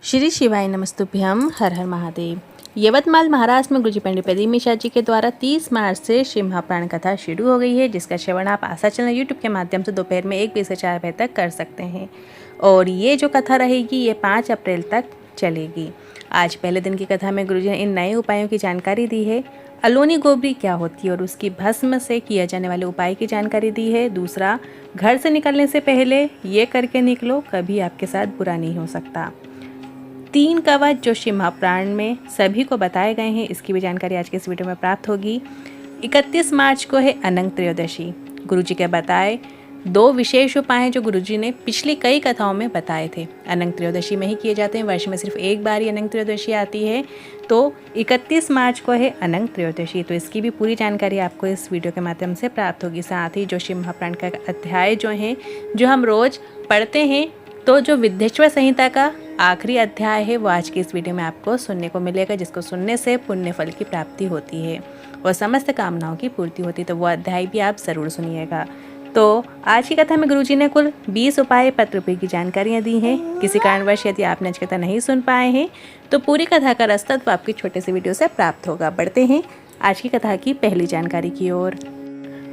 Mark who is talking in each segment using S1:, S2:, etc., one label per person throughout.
S1: श्री शिवाय नमस्तुभ्यम। हर हर महादेव। यवतमाल महाराष्ट्र में गुरुजी पंडित प्रदीप मिश्रा जी के द्वारा 30 मार्च से शिव महापुराण कथा शुरू हो गई है, जिसका श्रवण आप आशा चैनल यूट्यूब के माध्यम से दोपहर में 1 बजे से 4 बजे तक कर सकते हैं। और ये जो कथा रहेगी ये 5 अप्रैल तक चलेगी। आज पहले दिन की कथा में गुरुजी ने इन नए उपायों की जानकारी दी है। अलोनी गोबरी क्या होती है और उसकी भस्म से किए जाने वाले उपाय की जानकारी दी है। दूसरा, घर से निकलने से पहले ये करके निकलो, कभी आपके साथ बुरा नहीं हो सकता। 3 कवच जो शिव महापुराण में सभी को बताए गए हैं, इसकी भी जानकारी आज के इस वीडियो में प्राप्त होगी। 31 मार्च को है अनंत त्रयोदशी। गुरुजी के बताए 2 विशेष उपाय हैं जो गुरुजी ने पिछली कई कथाओं में बताए थे। अनंत त्रयोदशी में ही किए जाते हैं, वर्ष में सिर्फ एक बार ही अनंत त्रयोदशी आती है। तो 31 मार्च को है अनंत त्रयोदशी, तो इसकी भी पूरी जानकारी आपको इस वीडियो के माध्यम से प्राप्त होगी। साथ ही जो शिव महापुराण का अध्याय जो है जो हम रोज पढ़ते हैं, तो जो विद्येश्वर संहिता का आखिरी अध्याय है वो आज की इस वीडियो में आपको सुनने को मिलेगा, जिसको सुनने से पुण्य फल की प्राप्ति होती है और समस्त कामनाओं की पूर्ति होती है। तो वो अध्याय भी आप ज़रूर सुनिएगा। तो आज की कथा में गुरुजी ने कुल 20 उपाय पत्र रुपये की जानकारियाँ दी हैं। किसी कारणवश यदि आपने आज कथा नहीं सुन पाए हैं तो पूरी कथा का रास्ता तो आपकी छोटे से वीडियो से प्राप्त होगा। बढ़ते हैं आज की कथा की पहली जानकारी की ओर।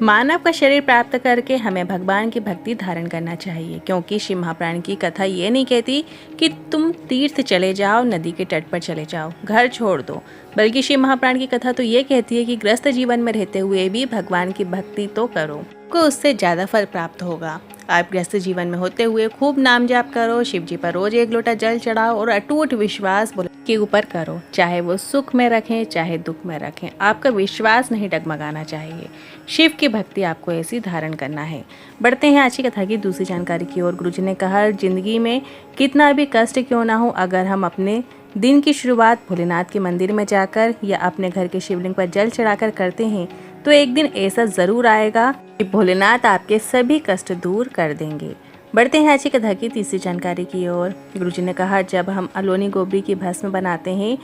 S1: मानव का शरीर प्राप्त करके हमें भगवान की भक्ति धारण करना चाहिए, क्योंकि शिव महापुराण की कथा ये नहीं कहती कि तुम तीर्थ चले जाओ, नदी के तट पर चले जाओ, घर छोड़ दो, बल्कि शिव महापुराण की कथा तो ये कहती है कि ग्रस्त जीवन में रहते हुए भी भगवान की भक्ति तो करो, को उससे ज़्यादा फल प्राप्त होगा। आप ग्रस्त जीवन में होते हुए खूब नाम जाप करो, शिव जी पर रोज 1 लोटा जल चढ़ाओ और अटूट विश्वास के ऊपर करो, चाहे वो सुख में रखें चाहे दुख में रखें। आपका विश्वास नहीं डगमगाना चाहिए। शिव की भक्ति आपको ऐसी धारण करना है। बढ़ते हैं आज की कथा की दूसरी जानकारी की ओर। गुरुजी ने कहा, जिंदगी में कितना भी कष्ट क्यों ना हो, अगर हम अपने दिन की शुरुआत भोलेनाथ के मंदिर में जाकर या अपने घर के शिवलिंग पर जल चढ़ाकर करते हैं तो एक दिन ऐसा जरूर आएगा कि भोलेनाथ आपके सभी कष्ट दूर कर देंगे। बढ़ते हैं आज की कथा की तीसरी जानकारी की ओर। गुरुजी ने कहा, जब हम अलोनी गोबरी की भस्म बनाते हैं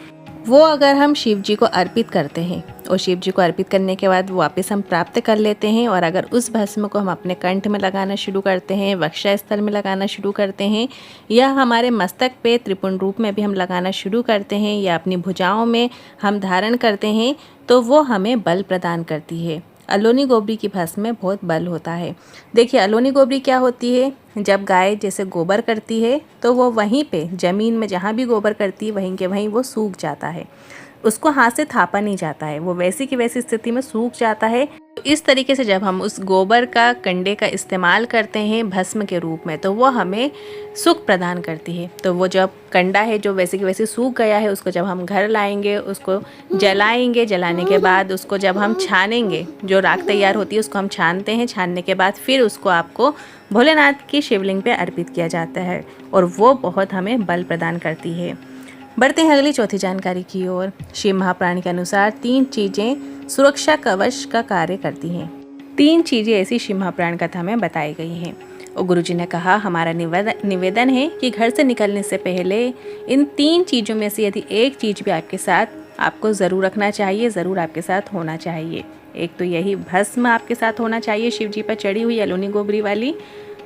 S1: वो अगर हम शिव जी को अर्पित करते हैं और शिव जी को अर्पित करने के बाद वापस हम प्राप्त कर लेते हैं, और अगर उस भस्म को हम अपने कंठ में लगाना शुरू करते हैं, वक्षा स्थल में लगाना शुरू करते हैं, या हमारे मस्तक पे त्रिपुंड रूप में भी हम लगाना शुरू करते हैं, या अपनी भुजाओं में हम धारण करते हैं, तो वो हमें बल प्रदान करती है। अलोनी गोबरी की भस्म में बहुत बल होता है। देखिए, अलोनी गोबरी क्या होती है, जब गाय जैसे गोबर करती है तो वो वहीं पे ज़मीन में जहाँ भी गोबर करती है वहीं के वहीं वो सूख जाता है, उसको हाथ से थापा नहीं जाता है, वो वैसी की वैसी स्थिति में सूख जाता है। तो इस तरीके से जब हम उस गोबर का कंडे का इस्तेमाल करते हैं भस्म के रूप में, तो वो हमें सुख प्रदान करती है। तो वो जब कंडा है जो वैसे की वैसे सूख गया है, उसको जब हम घर लाएंगे, उसको जलाएंगे, जलाने के बाद उसको जब हम छानेंगे, जो राख तैयार होती है उसको हम छानते हैं, छानने के बाद फिर उसको आपको भोलेनाथ की शिवलिंग पे अर्पित किया जाता है और वो बहुत हमें बल प्रदान करती है। बढ़ते हैं अगली चौथी जानकारी की ओर। शिव महापुराण के अनुसार 3 चीजें सुरक्षा कवच का कार्य करती हैं। 3 चीजें ऐसी शिव महापुराण कथा में बताई गई हैं और गुरुजी ने कहा, हमारा निवेदन है कि घर से निकलने से पहले इन 3 चीजों में से यदि एक चीज भी आपके साथ आपको ज़रूर रखना चाहिए, ज़रूर आपके साथ होना चाहिए। एक तो यही भस्म आपके साथ होना चाहिए, शिव जी पर चढ़ी हुई अलोनी गोबरी वाली।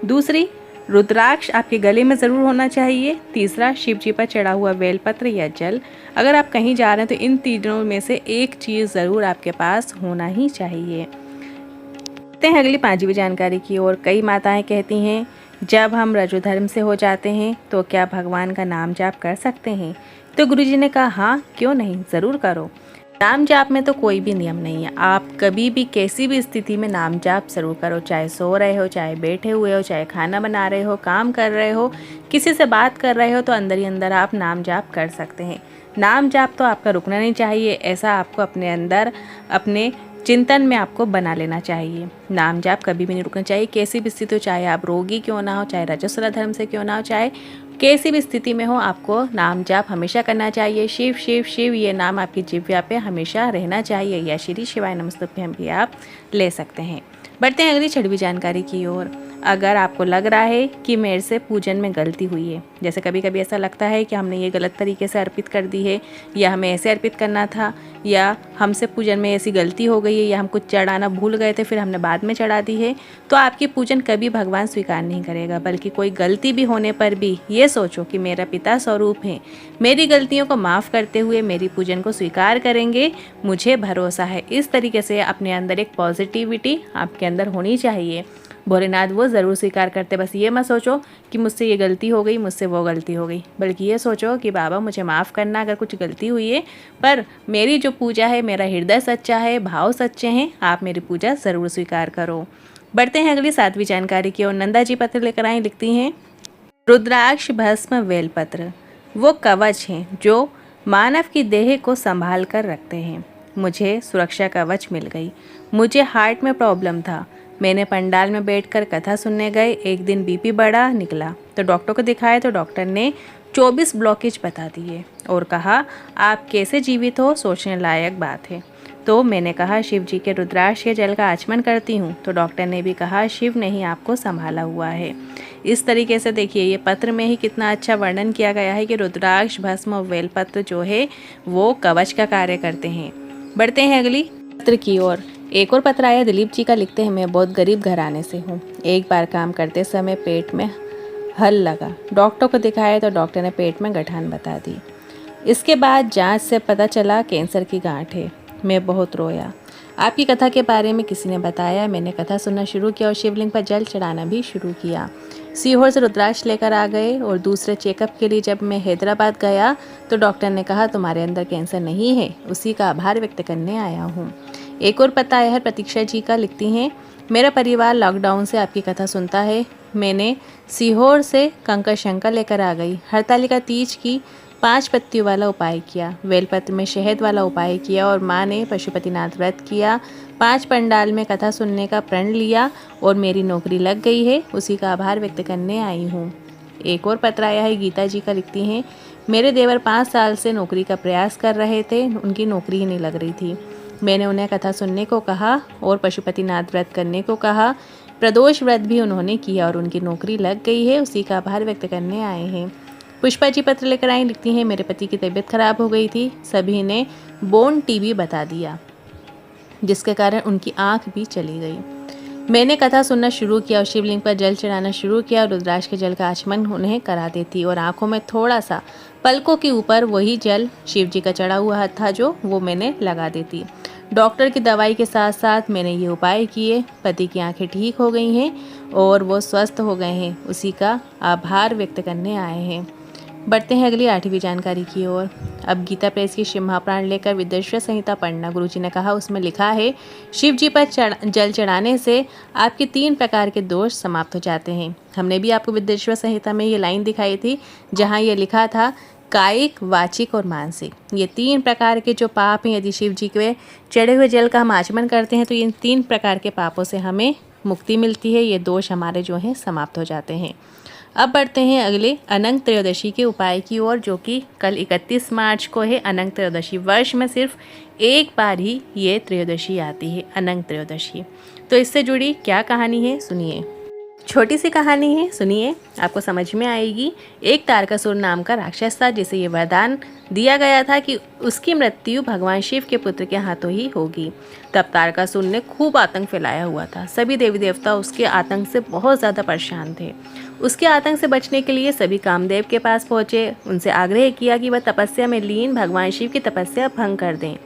S1: दूसरी, रुद्राक्ष आपके गले में ज़रूर होना चाहिए। तीसरा, शिव जी पर चढ़ा हुआ बेलपत्र या जल। अगर आप कहीं जा रहे हैं तो इन तीनों में से एक चीज़ ज़रूर आपके पास होना ही चाहिए। देखते हैं अगली 5वीं जानकारी की ओर। कई माताएं कहती हैं, जब हम रजोधर्म से हो जाते हैं तो क्या भगवान का नाम जाप कर सकते हैं? तो गुरुजी ने कहा, हाँ, क्यों नहीं, ज़रूर करो। नाम जाप में तो कोई भी नियम नहीं है, आप कभी भी कैसी भी स्थिति में नाम जाप जरूर करो, चाहे सो रहे हो, चाहे बैठे हुए हो, चाहे खाना बना रहे हो, काम कर रहे हो, किसी से बात कर रहे हो, तो अंदर ही अंदर आप नाम जाप कर सकते हैं। नाम जाप तो आपका रुकना नहीं चाहिए, ऐसा आपको अपने अंदर अपने चिंतन में आपको बना लेना चाहिए। नाम जाप कभी भी नहीं रुकना चाहिए, कैसी भी स्थिति हो, चाहे आप रोगी क्यों ना हो, चाहे रजस्वला धर्म से क्यों ना हो, चाहे कैसी भी स्थिति में हो, आपको नाम जाप हमेशा करना चाहिए। शिव शिव शिव ये नाम आपकी जिह्वा पे हमेशा रहना चाहिए, या श्री शिवाय नमस्तुभ्यम भी आप ले सकते हैं। बढ़ते हैं अगली 6वीं जानकारी की ओर। अगर आपको लग रहा है कि मेरे से पूजन में गलती हुई है, जैसे कभी कभी ऐसा लगता है कि हमने ये गलत तरीके से अर्पित कर दी है, या हमें ऐसे अर्पित करना था, या हमसे पूजन में ऐसी गलती हो गई है, या हम कुछ चढ़ाना भूल गए थे फिर हमने बाद में चढ़ा दी है, तो आपकी पूजन कभी भगवान स्वीकार नहीं करेगा। बल्कि कोई गलती भी होने पर भी ये सोचो कि मेरा पिता स्वरूप है, मेरी गलतियों को माफ़ करते हुए मेरी पूजन को स्वीकार करेंगे, मुझे भरोसा है। इस तरीके से अपने अंदर एक पॉजिटिविटी आपके अंदर होनी चाहिए। भोलेनाथ वो ज़रूर स्वीकार करते। बस ये मत सोचो कि मुझसे ये गलती हो गई, मुझसे वो गलती हो गई, बल्कि ये सोचो कि बाबा मुझे माफ़ करना अगर कुछ गलती हुई है, पर मेरी जो पूजा है, मेरा हृदय सच्चा है, भाव सच्चे हैं, आप मेरी पूजा ज़रूर स्वीकार करो। बढ़ते हैं अगली 7वीं जानकारी की ओर। नंदा जी पत्र लेकर आई, लिखती हैं, रुद्राक्ष भस्म बेलपत्र वो कवच हैं जो मानव की देह को संभाल कर रखते हैं। मुझे सुरक्षा कवच मिल गई। मुझे हार्ट में प्रॉब्लम था। मैंने पंडाल में बैठकर कथा सुनने गए। एक दिन बीपी बढ़ा निकला तो डॉक्टर को दिखाया तो डॉक्टर ने 24 ब्लॉकेज बता दिए और कहा आप कैसे जीवित हो, सोचने लायक बात है। तो मैंने कहा शिव जी के रुद्राक्ष के जल का आचमन करती हूँ, तो डॉक्टर ने भी कहा शिव ने ही आपको संभाला हुआ है। इस तरीके से देखिए, ये पत्र में ही कितना अच्छा वर्णन किया गया है कि रुद्राक्ष भस्म और बेलपत्र जो है वो कवच का कार्य करते हैं। बढ़ते हैं अगली पत्र की ओर। एक और पत्र आया दिलीप जी का, लिखते हैं, मैं बहुत गरीब घराने से हूँ। एक बार काम करते समय पेट में हल लगा। डॉक्टर को दिखाया तो डॉक्टर ने पेट में गठान बता दी। इसके बाद जांच से पता चला कैंसर की गांठ है। मैं बहुत रोया। आपकी कथा के बारे में किसी ने बताया। मैंने कथा सुनना शुरू किया और शिवलिंग पर जल चढ़ाना भी शुरू किया। सीहोर से रुद्राक्ष लेकर आ गए और दूसरे चेकअप के लिए जब मैं हैदराबाद गया तो डॉक्टर ने कहा तुम्हारे अंदर कैंसर नहीं है, उसी का आभार व्यक्त करने आया हूँ। एक और पता आया है प्रतीक्षा जी का, लिखती हैं, मेरा परिवार लॉकडाउन से आपकी कथा सुनता है। मैंने सीहोर से कंकर शंकर लेकर आ गई। हरतालिका तीज की 5 पत्तियों वाला उपाय किया, बेलपत्र में शहद वाला उपाय किया और माँ ने पशुपतिनाथ व्रत किया। 5 पंडाल में कथा सुनने का प्रण लिया और मेरी नौकरी लग गई है, उसी का आभार व्यक्त करने आई हूँ। एक और पत्र आया है गीता जी का, लिखती हैं, मेरे देवर 5 साल से नौकरी का प्रयास कर रहे थे, उनकी नौकरी ही नहीं लग रही थी। मैंने उन्हें कथा सुनने को कहा और पशुपतिनाथ व्रत करने को कहा। प्रदोष व्रत भी उन्होंने किया और उनकी नौकरी लग गई है, उसी का आभार व्यक्त करने आए हैं। पुष्पा जी पत्र लेकर आई, लिखती हैं, मेरे पति की तबीयत खराब हो गई थी। सभी ने बोन टीबी बता दिया, जिसके कारण उनकी आंख भी चली गई। मैंने कथा सुनना शुरू किया और शिवलिंग पर जल चढ़ाना शुरू किया और रुद्राक्ष के जल का आचमन उन्हें करा देती और आंखों में थोड़ा सा पलकों के ऊपर वही जल शिव जी का चढ़ा हुआ था जो वो मैंने लगा देती। डॉक्टर की दवाई के साथ साथ मैंने ये उपाय किए। पति की आंखें ठीक हो गई हैं और वो स्वस्थ हो गए हैं, उसी का आभार व्यक्त करने आए हैं। बढ़ते हैं अगली 8वीं जानकारी की ओर। अब गीता प्रेस की शिव महापुराण लेकर विद्वेश्वर संहिता पढ़ना। गुरुजी ने कहा, उसमें लिखा है शिव जी पर जल चढ़ाने से आपके 3 प्रकार के दोष समाप्त हो जाते हैं। हमने भी आपको विद्वेश्वर संहिता में ये लाइन दिखाई थी जहाँ ये लिखा था कायिक, वाचिक और मानसिक, ये 3 प्रकार के जो पाप हैं, यदि शिव जी के चढ़े हुए जल का हम आचमन करते हैं तो इन 3 प्रकार के पापों से हमें मुक्ति मिलती है। ये दोष हमारे जो हैं समाप्त हो जाते हैं। अब बढ़ते हैं अगले अनंत त्रयोदशी के उपाय की ओर, जो कि कल 31 मार्च को है। अनंत त्रयोदशी वर्ष में सिर्फ एक बार ही ये त्रयोदशी आती है, अनंत त्रयोदशी। तो इससे जुड़ी क्या कहानी है सुनिए। छोटी सी कहानी है, सुनिए, आपको समझ में आएगी। एक तारकासुर नाम का राक्षस था जिसे ये वरदान दिया गया था कि उसकी मृत्यु भगवान शिव के पुत्र के हाथों ही होगी। तब तारकासुर ने खूब आतंक फैलाया हुआ था। सभी देवी देवता उसके आतंक से बहुत ज़्यादा परेशान थे। उसके आतंक से बचने के लिए सभी कामदेव के पास पहुँचे, उनसे आग्रह किया कि वह तपस्या में लीन भगवान शिव की तपस्या भंग कर दें।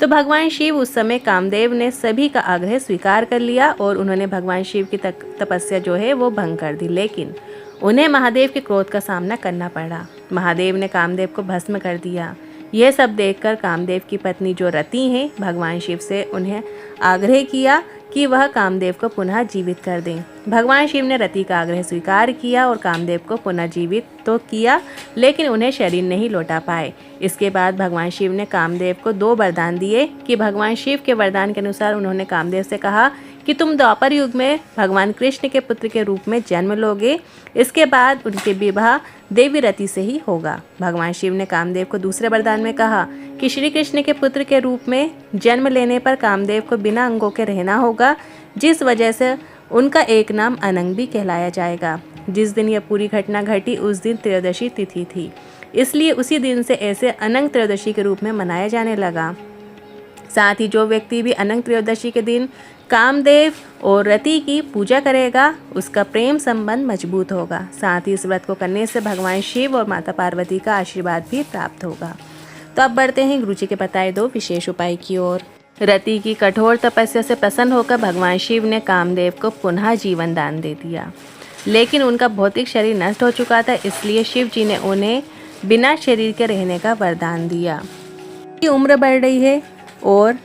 S1: तो भगवान शिव उस समय कामदेव ने सभी का आग्रह स्वीकार कर लिया और उन्होंने भगवान शिव की तपस्या जो है वो भंग कर दी। लेकिन उन्हें महादेव के क्रोध का सामना करना पड़ा। महादेव ने कामदेव को भस्म कर दिया। यह सब देखकर कामदेव की पत्नी जो रति हैं, भगवान शिव से उन्हें आग्रह किया कि वह कामदेव को पुनः जीवित कर दें। भगवान शिव ने रति का आग्रह स्वीकार किया और कामदेव को पुनः जीवित तो किया, लेकिन उन्हें शरीर नहीं लौटा पाए। इसके बाद भगवान शिव ने कामदेव को 2 वरदान दिए कि भगवान शिव के वरदान के अनुसार उन्होंने कामदेव से कहा कि तुम द्वापर युग में भगवान कृष्ण के पुत्र के रूप में जन्म लोगे। इसके बाद उनके विवाह देवी रति से ही होगा। भगवान शिव ने कामदेव को दूसरे वरदान में कहा कि श्री कृष्ण के पुत्र के रूप में जन्म लेने पर कामदेव को बिना अंगों के रहना होगा, जिस वजह से उनका एक नाम अनंग भी कहलाया जाएगा। जिस दिन यह पूरी घटना घटी उस दिन त्रयोदशी तिथि थी, इसलिए उसी दिन से ऐसे अनंग त्रयोदशी के रूप में मनाया जाने लगा। साथ ही जो व्यक्ति भी अनंग त्रयोदशी के दिन कामदेव और रति की पूजा करेगा उसका प्रेम संबंध मजबूत होगा। साथ ही इस व्रत को करने से भगवान शिव और माता पार्वती का आशीर्वाद भी प्राप्त होगा। तो अब बढ़ते हैं गुरुजी के बताए 2 विशेष उपाय की ओर। रति की कठोर तपस्या से प्रसन्न होकर भगवान शिव ने कामदेव को पुनः जीवन दान दे दिया, लेकिन उनका भौतिक शरीर नष्ट हो चुका था, इसलिए शिव जी ने उन्हें बिना शरीर के रहने का वरदान दिया। उनकी उम्र बढ़ रही है और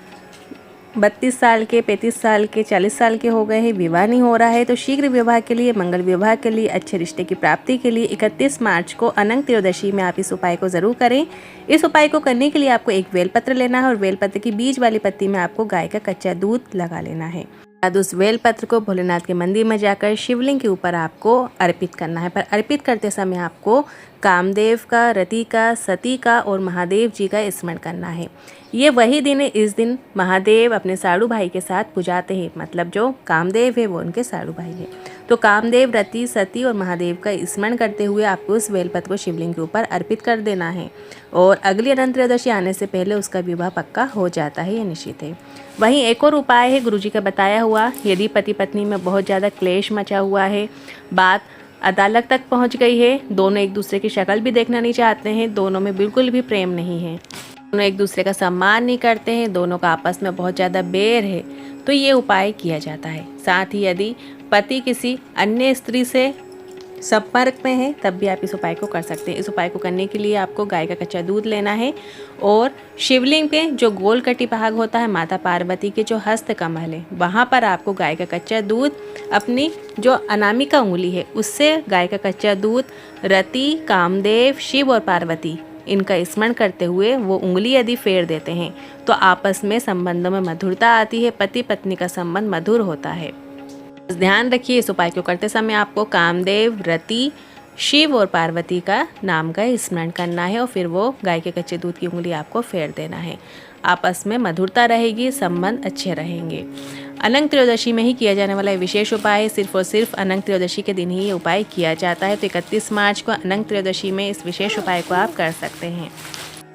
S1: 32 साल के, 35 साल के, 40 साल के हो गए हैं, विवाह नहीं हो रहा है। तो शीघ्र विवाह के लिए, मंगल विवाह के लिए, अच्छे रिश्ते की प्राप्ति के लिए 31 मार्च को अनंग त्रयोदशी में आप इस उपाय को ज़रूर करें। इस उपाय को करने के लिए आपको एक बेलपत्र लेना है और बेलपत्र की बीज वाली पत्ती में आपको गाय का कच्चा दूध लगा लेना है। बाद उस बेलपत्र को भोलेनाथ के मंदिर में जाकर शिवलिंग के ऊपर आपको अर्पित करना है। पर अर्पित करते समय आपको कामदेव का, रति का, सती का और महादेव जी का स्मरण करना है। ये वही दिन है, इस दिन महादेव अपने साड़ू भाई के साथ पुजाते हैं, मतलब जो कामदेव है वो उनके साड़ू भाई है। तो कामदेव, रति, सती और महादेव का स्मरण करते हुए आपको उस बेलपत्र को शिवलिंग के ऊपर अर्पित कर देना है और अगली अनंत त्रयोदशी आने से पहले उसका विवाह पक्का हो जाता है, ये निश्चित है। वहीं एक और उपाय है गुरुजी का बताया हुआ, यदि पति पत्नी में बहुत ज़्यादा क्लेश मचा हुआ है, बात अदालत तक पहुंच गई है, दोनों एक दूसरे की शक्ल भी देखना नहीं चाहते हैं, दोनों में बिल्कुल भी प्रेम नहीं है, दोनों एक दूसरे का सम्मान नहीं करते हैं, दोनों का आपस में बहुत ज़्यादा बैर है, तो ये उपाय किया जाता है। साथ ही यदि पति किसी अन्य स्त्री से संपर्क में है तब भी आप इस उपाय को कर सकते हैं। इस उपाय को करने के लिए आपको गाय का कच्चा दूध लेना है और शिवलिंग पे जो गोल कटी भाग होता है, माता पार्वती के जो हस्त कमल है, वहाँ पर आपको गाय का कच्चा दूध अपनी जो अनामिका उंगली है उससे गाय का कच्चा दूध रति, कामदेव, शिव और पार्वती इनका स्मरण करते हुए वो उंगली यदि फेर देते हैं तो आपस में संबंधों में मधुरता आती है, पति पत्नी का संबंध मधुर होता है। ध्यान रखिए, इस उपाय को करते समय आपको कामदेव, रति, शिव और पार्वती का नाम का स्मरण करना है और फिर वो गाय के कच्चे दूध की उंगली आपको फेर देना है। आपस में मधुरता रहेगी, संबंध अच्छे रहेंगे। अनंत त्रयोदशी में ही किया जाने वाला विशेष उपाय है, सिर्फ और सिर्फ अनंत त्रयोदशी के दिन ही ये उपाय किया जाता है। तो 31 मार्च को अनंत त्रयोदशी में इस विशेष उपाय को आप कर सकते हैं।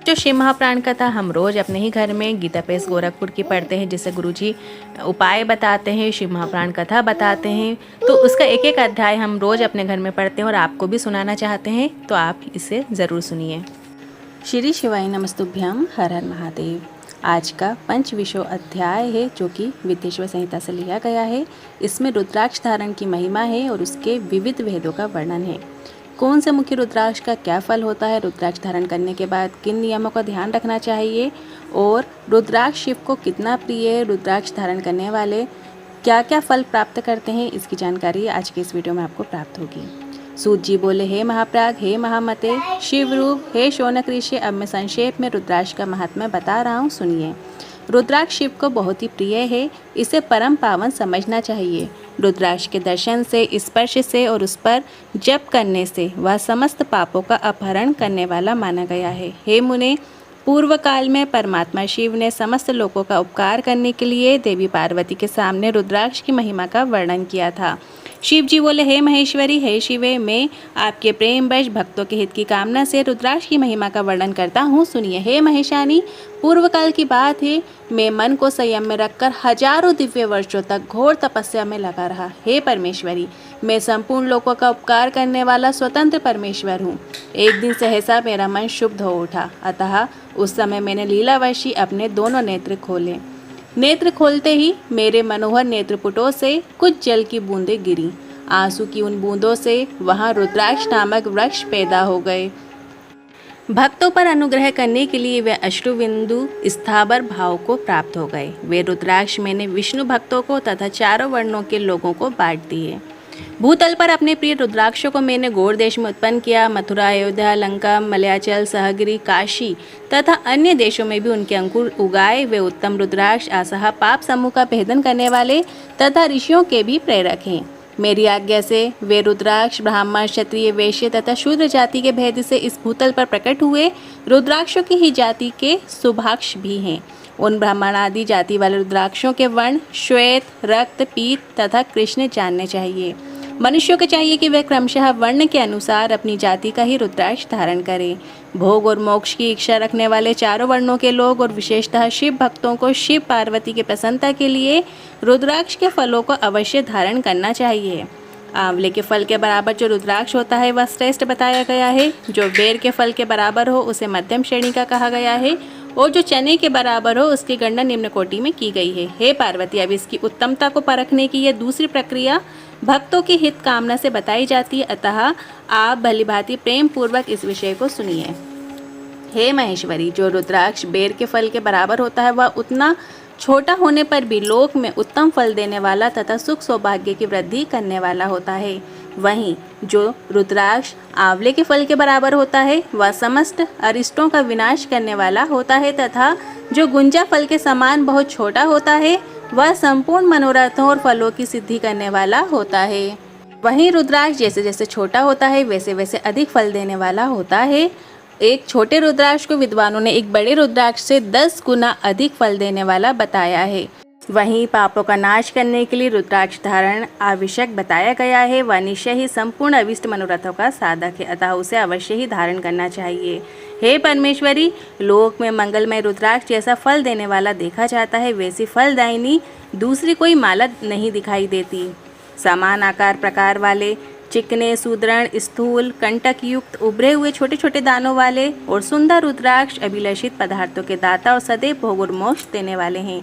S1: जो शिव महाप्राण कथा हम रोज़ अपने ही घर में गीता प्रेस गोरखपुर की पढ़ते हैं, जिससे गुरुजी उपाय बताते हैं, शिव महाप्राण कथा बताते हैं, तो उसका एक एक अध्याय हम रोज़ अपने घर में पढ़ते हैं और आपको भी सुनाना चाहते हैं, तो आप इसे ज़रूर सुनिए। श्री शिवाय नमस्तुभ्यम, हर हर महादेव। आज का पंचविशो अध्याय है जो कि विद्येश्वर संहिता से लिया गया है। इसमें रुद्राक्ष धारण की महिमा है और उसके विविध भेदों का वर्णन है। कौन से मुख्य रुद्राक्ष का क्या फल होता है, रुद्राक्ष धारण करने के बाद किन नियमों का ध्यान रखना चाहिए और रुद्राक्ष शिव को कितना प्रिय है, रुद्राक्ष धारण करने वाले क्या क्या फल प्राप्त करते हैं, इसकी जानकारी आज के इस वीडियो में आपको प्राप्त होगी। सूत जी बोले, हे महाप्राग, हे महामते, शिव रूप, हे शौनक ऋषि, अब मैं संक्षेप में रुद्राक्ष का महात्म्य बता रहा हूँ, सुनिए। रुद्राक्ष शिव को बहुत ही प्रिय है, इसे परम पावन समझना चाहिए। रुद्राक्ष के दर्शन से, स्पर्श से और उस पर जप करने से वह समस्त पापों का अपहरण करने वाला माना गया है। हे मुने, पूर्व काल में परमात्मा शिव ने समस्त लोगों का उपकार करने के लिए देवी पार्वती के सामने रुद्राक्ष की महिमा का वर्णन किया था। शिव जी बोले, हे महेश्वरी, हे शिवे, मैं आपके प्रेम वश भक्तों के हित की कामना से रुद्राक्ष की महिमा का वर्णन करता हूँ, सुनिए। हे महेशानी, पूर्व काल की बात है, मैं मन को संयम में रखकर हजारों दिव्य वर्षों तक घोर तपस्या में लगा रहा। हे परमेश्वरी, मैं संपूर्ण लोगों का उपकार करने वाला स्वतंत्र परमेश्वर हूँ। एक दिन सहसा मेरा मन शुद्ध हो उठा, अतः उस समय मैंने लीलावशी अपने दोनों नेत्र खोले। नेत्र खोलते ही मेरे मनोहर नेत्रपुटों से कुछ जल की बूंदें गिरी। आंसू की उन बूंदों से वहाँ रुद्राक्ष नामक वृक्ष पैदा हो गए। भक्तों पर अनुग्रह करने के लिए वे अश्रुबिंदु स्थावर भाव को प्राप्त हो गए। वे रुद्राक्ष मैंने विष्णु भक्तों को तथा चारों वर्णों के लोगों को बांट दिए। भूतल पर अपने प्रिय रुद्राक्षों को मैंने गौड़ देश में उत्पन्न किया। मथुरा, अयोध्या, लंका, मलयाचल, सहगिरी, काशी तथा अन्य देशों में भी उनके अंकुर उगाए। वे उत्तम रुद्राक्ष आसहा पाप समूह का भेदन करने वाले तथा ऋषियों के भी प्रेरक हैं। मेरी आज्ञा से वे रुद्राक्ष ब्राह्मण, क्षत्रिय, वैश्य तथा शूद्र जाति के भेद से इस भूतल पर प्रकट हुए। रुद्राक्षों की ही जाति के शुभाक्ष भी हैं। उन ब्राह्मणादि जाति वाले रुद्राक्षों के वर्ण श्वेत, रक्त, पीत तथा कृष्ण जानने चाहिए। मनुष्यों को चाहिए कि वह क्रमशः वर्ण के अनुसार अपनी जाति का ही रुद्राक्ष धारण करें। भोग और मोक्ष की इच्छा रखने वाले चारों वर्णों के लोग और विशेषतः शिव भक्तों को शिव पार्वती की प्रसन्नता के लिए रुद्राक्ष के फलों को अवश्य धारण करना चाहिए। आंवले के फल के बराबर जो रुद्राक्ष होता है वह श्रेष्ठ बताया गया है। जो बेर के फल के बराबर हो उसे मध्यम श्रेणी का कहा गया है और जो चने के बराबर हो उसकी गणना निम्न कोटि में की गई है। हे पार्वती, अब इसकी उत्तमता को परखने की यह दूसरी प्रक्रिया भक्तों की हित कामना से बताई जाती है, अतः आप भलीभांति प्रेम पूर्वक इस विषय को सुनिए। हे महेश्वरी, जो रुद्राक्ष बेर के फल के बराबर होता है वह उतना छोटा होने पर भी लोक में उत्तम फल देने वाला तथा सुख सौभाग्य की वृद्धि करने वाला होता है। वहीं जो रुद्राक्ष आंवले के फल के बराबर होता है वह समस्त अरिष्टों का विनाश करने वाला होता है तथा जो गुंजा फल के समान बहुत छोटा होता है वह संपूर्ण मनोरथों और फलों की सिद्धि करने वाला होता है। वहीं रुद्राक्ष जैसे जैसे छोटा होता है वैसे वैसे अधिक फल देने वाला होता है। एक छोटे रुद्राक्ष को विद्वानों ने एक बड़े रुद्राक्ष से 10 गुना अधिक फल देने वाला बताया है। वहीं पापों का नाश करने के लिए रुद्राक्ष धारण आवश्यक बताया गया है। वह निश्चय ही संपूर्ण अविष्ट मनोरथों का साधक है, अतः उसे अवश्य ही धारण करना चाहिए। हे परमेश्वरी, लोक में मंगलमय रुद्राक्ष जैसा फल देने वाला देखा जाता है वैसी फलदायिनी दूसरी कोई माला नहीं दिखाई देती। समान आकार प्रकार वाले चिकने, सुदृढ़, स्थूल, कंटक युक्त, उभरे हुए छोटे छोटे दानों वाले और सुंदर रुद्राक्ष अभिलषित पदार्थों के दाता और सदैव भोग और मोक्ष देने वाले हैं।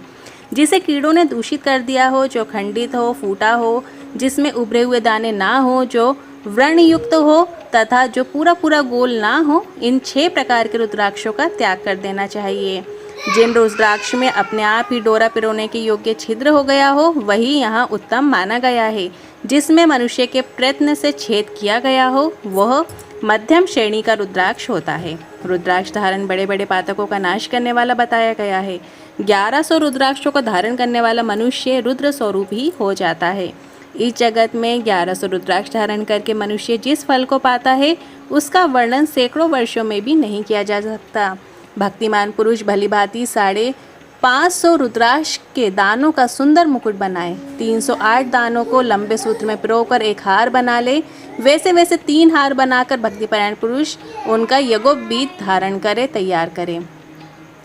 S1: जिसे कीड़ों ने दूषित कर दिया हो, जो खंडित हो, फूटा हो, जिसमें उभरे हुए दाने ना हो, जो व्रण युक्त हो तथा जो पूरा पूरा गोल ना हो, इन 6 प्रकार के रुद्राक्षों का त्याग कर देना चाहिए। जिन रुद्राक्ष में अपने आप ही डोरा पिरोने के योग्य छिद्र हो गया हो वही यहाँ उत्तम माना गया है। जिसमें मनुष्य के प्रयत्न से छेद किया गया हो वह मध्यम श्रेणी का रुद्राक्ष होता है। रुद्राक्ष धारण बड़े बड़े पातकों का नाश करने वाला बताया गया है। 1100 रुद्राक्षों को धारण करने वाला मनुष्य रुद्र स्वरूप ही हो जाता है। इस जगत में 1100 रुद्राक्ष धारण करके मनुष्य जिस फल को पाता है उसका वर्णन सैकड़ों वर्षों में भी नहीं किया जा सकता। भक्तिमान पुरुष भलीभांति 550 रुद्राक्ष के दानों का सुंदर मुकुट बनाए, 308 दानों को लंबे सूत्र में पिरोकर एक हार बना ले, वैसे वैसे 3 हार बनाकर भक्तिपरायण पुरुष उनका यज्ञोपवीत धारण करे, तैयार करे।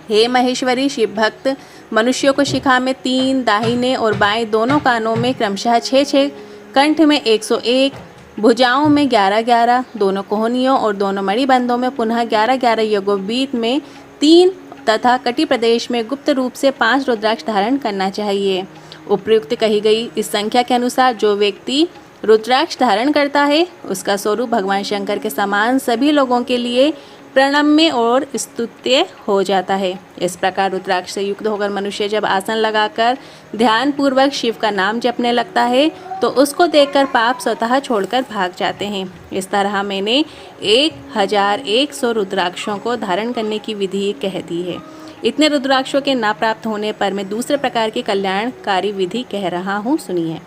S1: हे महेश्वरी, शिव भक्त मनुष्यों को शिखा में 3, दाहिने और बाएं दोनों कानों में क्रमशः 6, कंठ में 101, भुजाओं में 11, दोनों कोहनियों और दोनों मणिबंधों में पुनः 11 यज्ञोपवीत में 3 तथा कटी प्रदेश में गुप्त रूप से 5 रुद्राक्ष धारण करना चाहिए। उपयुक्त कही गई इस संख्या के अनुसार जो व्यक्ति रुद्राक्ष धारण करता है उसका स्वरूप भगवान शंकर के समान सभी लोगों के लिए प्रणम्य और स्तुत्य हो जाता है। इस प्रकार रुद्राक्ष से युक्त होकर मनुष्य जब आसन लगाकर ध्यान पूर्वक शिव का नाम जपने लगता है तो उसको देखकर पाप स्वतः छोड़कर भाग जाते हैं। इस तरह मैंने 1100 रुद्राक्षों को धारण करने की विधि कह दी है। इतने रुद्राक्षों के ना प्राप्त होने पर मैं दूसरे प्रकार की कल्याणकारी विधि कह रहा हूँ, सुनिए।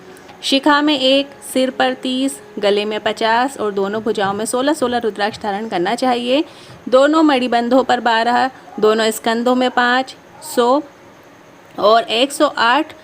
S1: शिखा में 1, सिर पर 30, गले में 50 और दोनों भुजाओं में 16 रुद्राक्ष धारण करना चाहिए। दोनों मणिबंधों पर 12, दोनों स्कंधों में 5, 100 और 108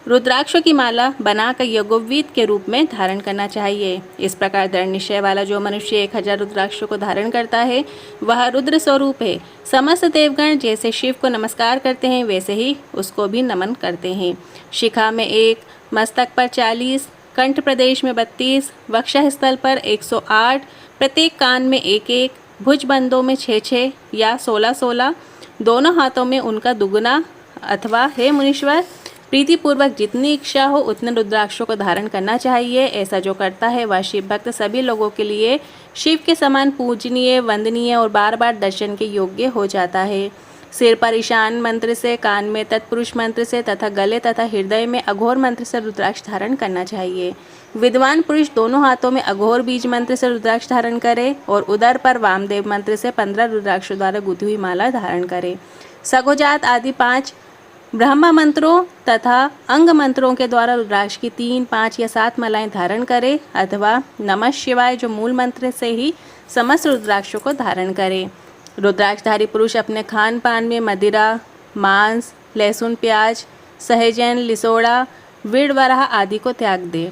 S1: रुद्राक्षों की माला बनाकर यज्ञोपवीत के रूप में धारण करना चाहिए। इस प्रकार दृढ़ निश्चय वाला जो मनुष्य 1000 रुद्राक्षों को धारण करता है वह रुद्र स्वरूप है। समस्त देवगण जैसे शिव को नमस्कार करते हैं वैसे ही उसको भी नमन करते हैं। शिखा में 1, मस्तक पर 40, कंठ प्रदेश में 32, वक्षस्थल स्थल पर 108, प्रत्येक कान में 1, भुजबंधों में 6 या 16, दोनों हाथों में उनका दुगुना अथवा हे मुनीश्वर प्रीतिपूर्वक जितनी इच्छा हो उतने रुद्राक्षों को धारण करना चाहिए। ऐसा जो करता है वह शिव भक्त सभी लोगों के लिए शिव के समान पूजनीय, वंदनीय और बार बार दर्शन के योग्य हो जाता है। सिर पर ईशान मंत्र से, कान में तत्पुरुष मंत्र से तथा गले तथा हृदय में अघोर मंत्र से रुद्राक्ष धारण करना चाहिए। विद्वान पुरुष दोनों हाथों में अघोर बीज मंत्र से रुद्राक्ष धारण करे और उदर पर वामदेव मंत्र से 15 रुद्राक्षों द्वारा गुथी हुई माला धारण करे। सगोजात आदि 5 ब्रह्मा मंत्रों तथा अंग मंत्रों के द्वारा रुद्राक्ष की 3, 5 या 7 मालाएं धारण करे अथवा नमः शिवाय जो मूल मंत्र से ही समस्त रुद्राक्षों को धारण करे। रुद्राक्षधारी पुरुष अपने खान पान में मदिरा, मांस, लहसुन, प्याज, सहजन, लिसोड़ा, विड़वराह आदि को त्याग दे।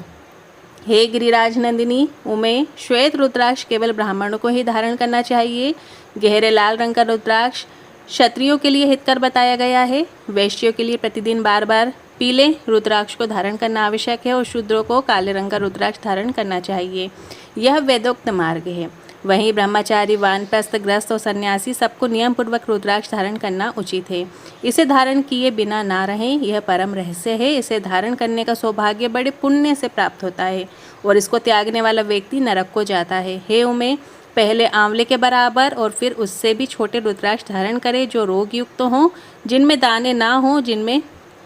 S1: हे गिरिराज नंदिनी उमे, श्वेत रुद्राक्ष केवल ब्राह्मणों को ही धारण करना चाहिए। गहरे लाल रंग का रुद्राक्ष क्षत्रियों के लिए हितकर बताया गया है। वैश्यों के लिए प्रतिदिन बार बार पीले रुद्राक्ष को धारण करना आवश्यक है और शूद्रों को काले रंग का रुद्राक्ष धारण करना चाहिए। यह वेदोक्त मार्ग है। वहीं ब्रह्मचारी, वानप्रस्थ, गृहस्थ और सन्यासी सबको नियम पूर्वक रुद्राक्ष धारण करना उचित है। इसे धारण किए बिना ना रहें, यह परम रहस्य है। इसे धारण करने का सौभाग्य बड़े पुण्य से प्राप्त होता है और इसको त्यागने वाला व्यक्ति नरक को जाता है। हे उमे, पहले आंवले के बराबर और फिर उससे भी छोटे रुद्राक्ष धारण करें जो रोग युक्त हों, जिनमें दाने ना हों, जिनमें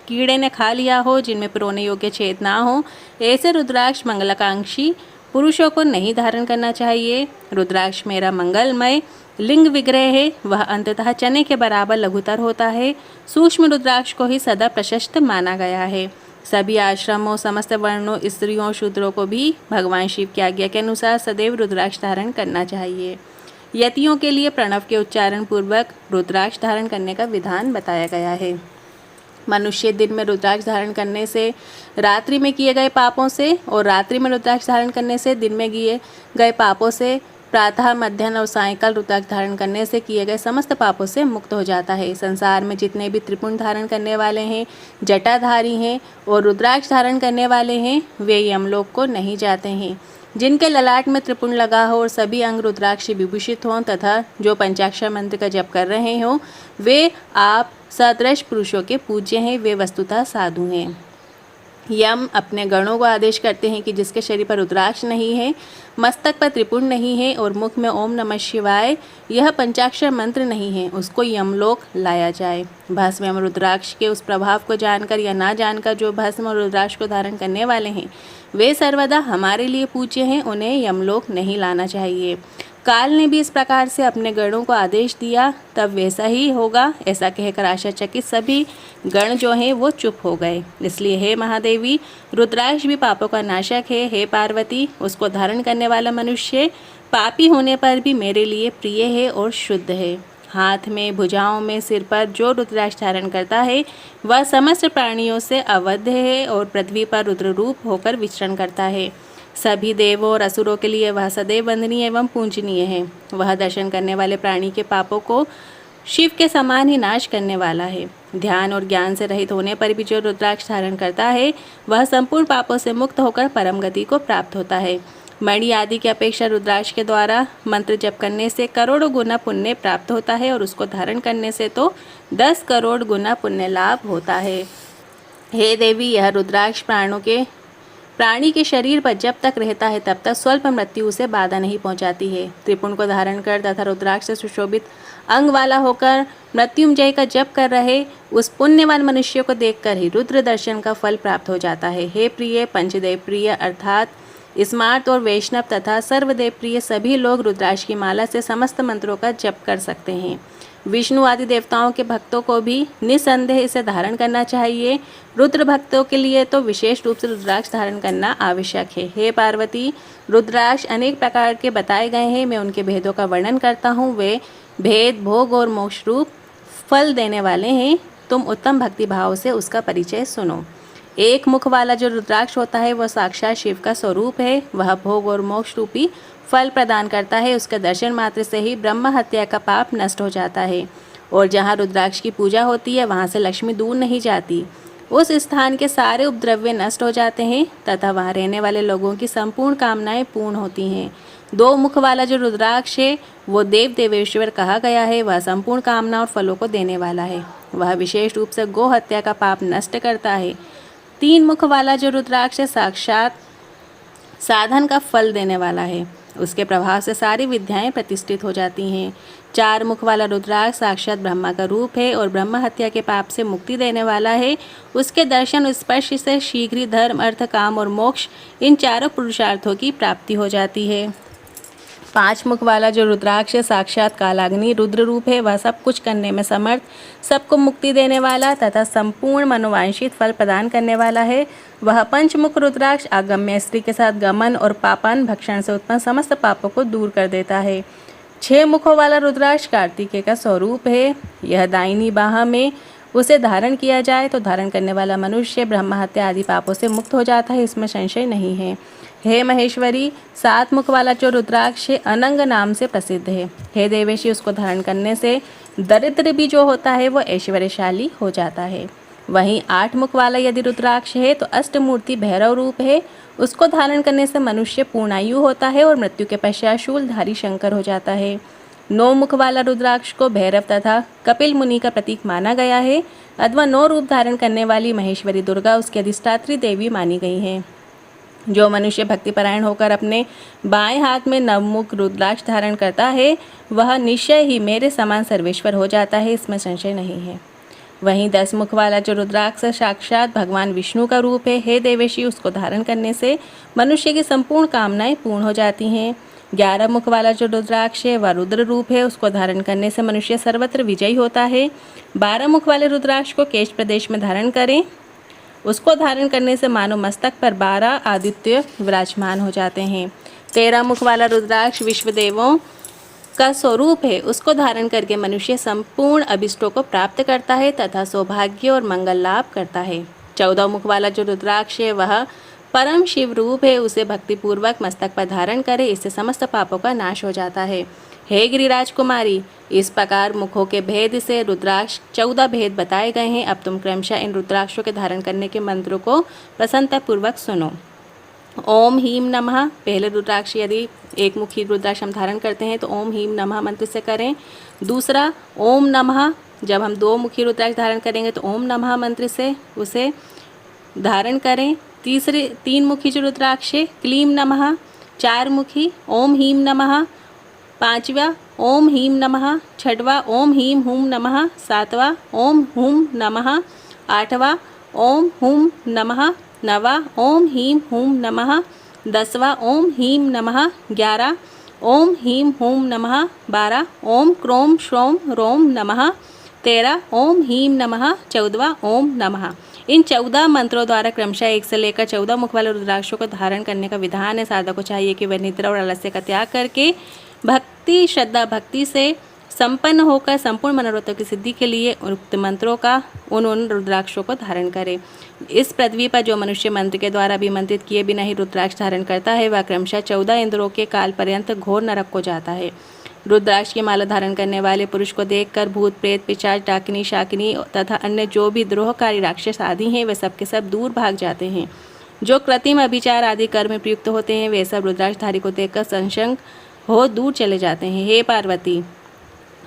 S1: कीड़े ने खा लिया हो, जिनमें पिरोने योग्य छेद ना हो। ऐसे रुद्राक्ष मंगलाकांक्षी पुरुषों को नहीं धारण करना चाहिए। रुद्राक्ष मेरा मंगलमय लिंग विग्रह है। वह अंततः चने के बराबर लघुतर होता है। सूक्ष्म रुद्राक्ष को ही सदा प्रशस्त माना गया है। सभी आश्रमों, समस्त वर्णों, स्त्रियों, शूद्रों को भी भगवान शिव की आज्ञा के अनुसार सदैव रुद्राक्ष धारण करना चाहिए। यतियों के लिए प्रणव के उच्चारण पूर्वक रुद्राक्ष धारण करने का विधान बताया गया है। मनुष्य दिन में रुद्राक्ष धारण करने से रात्रि में किए गए पापों से और रात्रि में रुद्राक्ष धारण करने से दिन में किए गए पापों से, प्रातः, मध्याह्न और सायंकाल रुद्राक्ष धारण करने से किए गए समस्त पापों से मुक्त हो जाता है। संसार में जितने भी त्रिपुंड धारण करने वाले हैं, जटाधारी हैं और रुद्राक्ष धारण करने वाले हैं, वे यमलोक को नहीं जाते हैं। जिनके ललाट में त्रिपुंड लगा हो और सभी अंग रुद्राक्ष विभूषित हों तथा जो पंचाक्षर मंत्र का जप कर रहे हों, वे आप सदृश पुरुषों के पूज्य हैं। वे वस्तुतः साधु हैं। यम अपने गणों को आदेश करते हैं कि जिसके शरीर पर रुद्राक्ष नहीं है, मस्तक पर त्रिपुंड नहीं है और मुख में ओम नमः शिवाय यह पंचाक्षर मंत्र नहीं है, उसको यमलोक लाया जाए। भस्म एवं रुद्राक्ष के उस प्रभाव को जानकर या ना जानकर जो भस्म और रुद्राक्ष को धारण करने वाले हैं, वे सर्वदा हमारे लिए पूज्य हैं। उन्हें यमलोक नहीं लाना चाहिए। काल ने भी इस प्रकार से अपने गणों को आदेश दिया, तब वैसा ही होगा। ऐसा कहकर आशाचकित सभी गण जो हैं वो चुप हो गए। इसलिए हे महादेवी, रुद्राक्ष भी पापों का नाशक है। हे पार्वती, उसको धारण करने वाला मनुष्य पापी होने पर भी मेरे लिए प्रिय है और शुद्ध है। हाथ में, भुजाओं में, सिर पर जो रुद्राक्ष धारण करता है वह समस्त प्राणियों से अवध है और पृथ्वी पर रुद्र रूप होकर विचरण करता है। सभी देवों और असुरों के लिए वह सदैव वंदनीय एवं पूजनीय है। वह दर्शन करने वाले प्राणी के पापों को शिव के समान ही नाश करने वाला है। ध्यान और ज्ञान से रहित होने पर भी जो रुद्राक्ष धारण करता है वह संपूर्ण पापों से मुक्त होकर परम गति को प्राप्त होता है। मणि आदि की अपेक्षा रुद्राक्ष के द्वारा मंत्र जप करने से करोड़ों गुना पुण्य प्राप्त होता है और उसको धारण करने से तो 10 करोड़ गुना पुण्य लाभ होता है। हे देवी, यह रुद्राक्ष प्राणी के शरीर पर जब तक रहता है तब तक स्वल्प मृत्यु से बाधा नहीं पहुंचाती है। त्रिपुंड को धारण कर तथा रुद्राक्ष से सुशोभित अंग वाला होकर मृत्युंजय का जप कर रहे उस पुण्यवान मनुष्य को देखकर ही रुद्र दर्शन का फल प्राप्त हो जाता है। हे प्रिय, पंचदेव प्रिय अर्थात स्मार्त और वैष्णव तथा सर्वदेव प्रिय सभी लोग रुद्राक्ष की माला से समस्त मंत्रों का जप कर सकते हैं। विष्णु आदि देवताओं के भक्तों को भी निसंदेह इसे धारण करना चाहिए। रुद्र भक्तों के लिए तो विशेष रूप से रुद्राक्ष धारण करना आवश्यक है। हे पार्वती, रुद्राक्ष अनेक प्रकार के बताए गए हैं। मैं उनके भेदों का वर्णन करता हूँ। वे भेद, भोग और मोक्ष रूप फल देने वाले हैं। तुम उत्तम भक्ति भाव से उसका परिचय सुनो। एक मुख वाला जो रुद्राक्ष होता है वह साक्षात शिव का स्वरूप है। वह भोग और मोक्ष रूपी फल प्रदान करता है। उसके दर्शन मात्र से ही ब्रह्म हत्या का पाप नष्ट हो जाता है और जहाँ रुद्राक्ष की पूजा होती है वहाँ से लक्ष्मी दूर नहीं जाती। उस स्थान के सारे उपद्रव्य नष्ट हो जाते हैं तथा वहाँ रहने वाले लोगों की संपूर्ण कामनाएं पूर्ण होती हैं। 2 मुख वाला जो रुद्राक्ष है वो देव देवेश्वर कहा गया है। वह संपूर्ण कामना और फलों को देने वाला है। वह विशेष रूप से गो हत्या का पाप नष्ट करता है। 3 मुख वाला जो रुद्राक्ष साक्षात साधन का फल देने वाला है। उसके प्रभाव से सारी विद्याएं प्रतिष्ठित हो जाती हैं। 4 मुख वाला रुद्राक्ष साक्षात ब्रह्मा का रूप है और ब्रह्म हत्या के पाप से मुक्ति देने वाला है। उसके दर्शन और स्पर्श से शीघ्र ही धर्म, अर्थ, काम और मोक्ष इन चारों पुरुषार्थों की प्राप्ति हो जाती है। 5 मुख वाला जो रुद्राक्ष साक्षात कालाग्नि रुद्र रूप है। वह सब कुछ करने में समर्थ, सबको मुक्ति देने वाला तथा संपूर्ण मनोवांछित फल प्रदान करने वाला है। वह पंचमुख रुद्राक्ष आगम्य स्त्री के साथ गमन और पापान भक्षण से उत्पन्न समस्त पापों को दूर कर देता है। 6 मुखों वाला रुद्राक्ष कार्तिकेय का स्वरूप है। यह दाहिनी बाह में उसे धारण किया जाए तो धारण करने वाला मनुष्य ब्रह्म हत्या आदि पापों से मुक्त हो जाता है, इसमें संशय नहीं है। हे महेश्वरी, 7 मुख वाला जो रुद्राक्ष अनंग नाम से प्रसिद्ध है। हे देवेशी, उसको धारण करने से दरिद्र भी जो होता है वो ऐश्वर्यशाली हो जाता है। वहीं 8 मुख वाला यदि रुद्राक्ष है तो अष्टमूर्ति भैरव रूप है, उसको धारण करने से मनुष्य पूर्णायु होता है और मृत्यु के पश्चात शूलधारी शंकर हो जाता है। 9 मुख वाला रुद्राक्ष को भैरव तथा कपिल मुनि का प्रतीक माना गया है, अथवा 9 रूप धारण करने वाली महेश्वरी दुर्गा उसकी अधिष्ठात्री देवी मानी गई है। जो मनुष्य भक्तिपरायण होकर अपने बाएं हाथ में नवमुख रुद्राक्ष धारण करता है वह निश्चय ही मेरे समान सर्वेश्वर हो जाता है, इसमें संशय नहीं है। वहीं 10 मुख वाला जो रुद्राक्ष साक्षात भगवान विष्णु का रूप है। हे देवेशी, उसको धारण करने से मनुष्य की संपूर्ण कामनाएं पूर्ण हो जाती हैं। 11 मुख वाला जो रुद्राक्ष है वह रुद्र रूप है, उसको धारण करने से मनुष्य सर्वत्र विजयी होता है। 12 मुख वाले रुद्राक्ष को केश प्रदेश में धारण करें, उसको धारण करने से मानो मस्तक पर 12 आदित्य विराजमान हो जाते हैं। 13 मुख वाला रुद्राक्ष विश्वदेवों का स्वरूप है, उसको धारण करके मनुष्य संपूर्ण अभिष्टों को प्राप्त करता है तथा सौभाग्य और मंगल लाभ करता है। 14 मुख वाला जो रुद्राक्ष है वह परम शिव रूप है, उसे भक्तिपूर्वक मस्तक पर धारण करे, इससे समस्त पापों का नाश हो जाता है। हे गिरिराज कुमारी, इस प्रकार मुखों के भेद से रुद्राक्ष 14 भेद बताए गए हैं। अब तुम क्रमशः इन रुद्राक्षों के धारण करने के मंत्रों को प्रसन्नतापूर्वक सुनो। ओम हीम नमः। पहले रुद्राक्ष यदि एक मुखी रुद्राक्ष हम धारण करते हैं तो ओम हीम नमः मंत्र से करें। दूसरा ओम नमः, जब हम 2 मुखी रुद्राक्ष धारण करेंगे तो ओम नमः मंत्र से उसे धारण करें। 3 मुखी जो रुद्राक्ष है क्लीम नमः। 4 मुखी ओम हीम नमः। 5वां ओम हीम नमः। 6वां ओम हीम हुम नमः। 7वां ओम हुम नमः। 8वां ओम हुम नमः। 9वां ओम हीम हुम नमः। 10वां ओम हीम नमः। 11 ओम हीम हुम नमः। 12 ओम क्रोम श्रोम रोम नमः। 13 ओम हीम नमः। 14वां ओम नमः। इन 14 मंत्रों द्वारा क्रमशः 1 से लेकर 14 मुख वाले रुद्राक्षों को धारण करने का विधान है। साधक को चाहिए कि वह निद्रा और आलस्य का त्याग करके भक्ति श्रद्धा भक्ति से संपन्न होकर संपूर्ण मनोरथों की सिद्धि के लिए उक्त मंत्रों का उन रुद्राक्षों को धारण करे। इस पृथ्वी पर जो मनुष्य मंत्र के द्वारा अभिमंत्रित किए बिना ही रुद्राक्ष धारण करता है वह क्रमशः 14 इंद्रों के काल पर्यंत घोर नरक को जाता है। रुद्राक्ष की माला धारण करने वाले पुरुष को देखकर भूत प्रेत पिशाच डाकिनी शाकिनी तथा अन्य जो भी द्रोहकारी राक्षस आदि हैं वे सबके सब दूर भाग जाते हैं। जो कृत्रिम अभिचार आदि कर्म में प्रयुक्त होते हैं वे सब रुद्राक्षधारी को देखकर संशय हो दूर चले जाते हैं। हे पार्वती,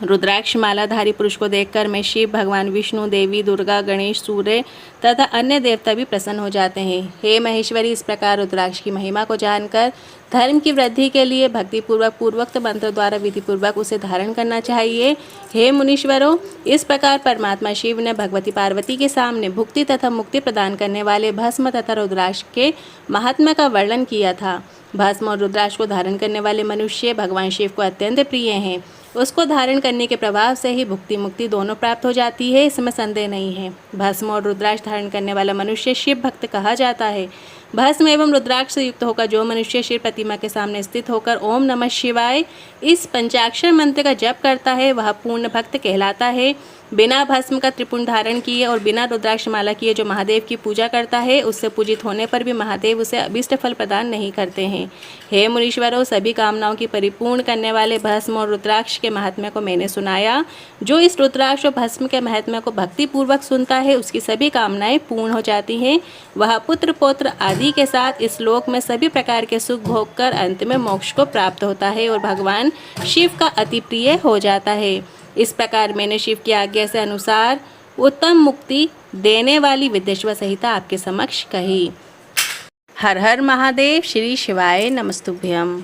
S1: रुद्राक्ष मालाधारी पुरुष को देखकर मैं शिव, भगवान विष्णु, देवी दुर्गा, गणेश, सूर्य तथा अन्य देवता भी प्रसन्न हो जाते हैं। हे महेश्वरी, इस प्रकार रुद्राक्ष की महिमा को जानकर धर्म की वृद्धि के लिए भक्तिपूर्वक पूर्वोक्त मंत्र द्वारा विधिपूर्वक उसे धारण करना चाहिए। हे मुनीश्वरों, इस प्रकार परमात्मा शिव ने भगवती पार्वती के सामने भुक्ति तथा मुक्ति प्रदान करने वाले भस्म तथा रुद्राक्ष के महात्म्य का वर्णन किया था। भस्म और रुद्राक्ष को धारण करने वाले मनुष्य भगवान शिव को अत्यंत प्रिय हैं। उसको धारण करने के प्रभाव से ही भुक्ति मुक्ति दोनों प्राप्त हो जाती है, इसमें संदेह नहीं है। भस्म और रुद्राक्ष धारण करने वाला मनुष्य शिव भक्त कहा जाता है। भस्म एवं रुद्राक्ष से युक्त होकर जो मनुष्य शिव प्रतिमा के सामने स्थित होकर ओम नमः शिवाय इस पंचाक्षर मंत्र का जप करता है वह पूर्ण भक्त कहलाता है। बिना भस्म का त्रिपुंड धारण किए और बिना रुद्राक्ष माला किए जो महादेव की पूजा करता है उससे पूजित होने पर भी महादेव उसे अभीष्ट फल प्रदान नहीं करते हैं। हे मुनीश्वरों, सभी कामनाओं की परिपूर्ण करने वाले भस्म और रुद्राक्ष के महात्म्य को मैंने सुनाया। जो इस रुद्राक्ष और भस्म के महात्म्य को भक्तिपूर्वक सुनता है उसकी सभी कामनाएं पूर्ण हो जाती हैं। वह पुत्र पौत्र आदि के साथ इस लोक में सभी प्रकार के सुख भोग कर अंत में मोक्ष को प्राप्त होता है और भगवान शिव का अति प्रिय हो जाता है। इस प्रकार मैंने शिव की आज्ञा से अनुसार उत्तम मुक्ति देने वाली विद्येश्वर संहिता आपके समक्ष कही। हर हर महादेव। श्री शिवाय नमस्तुभ्यम।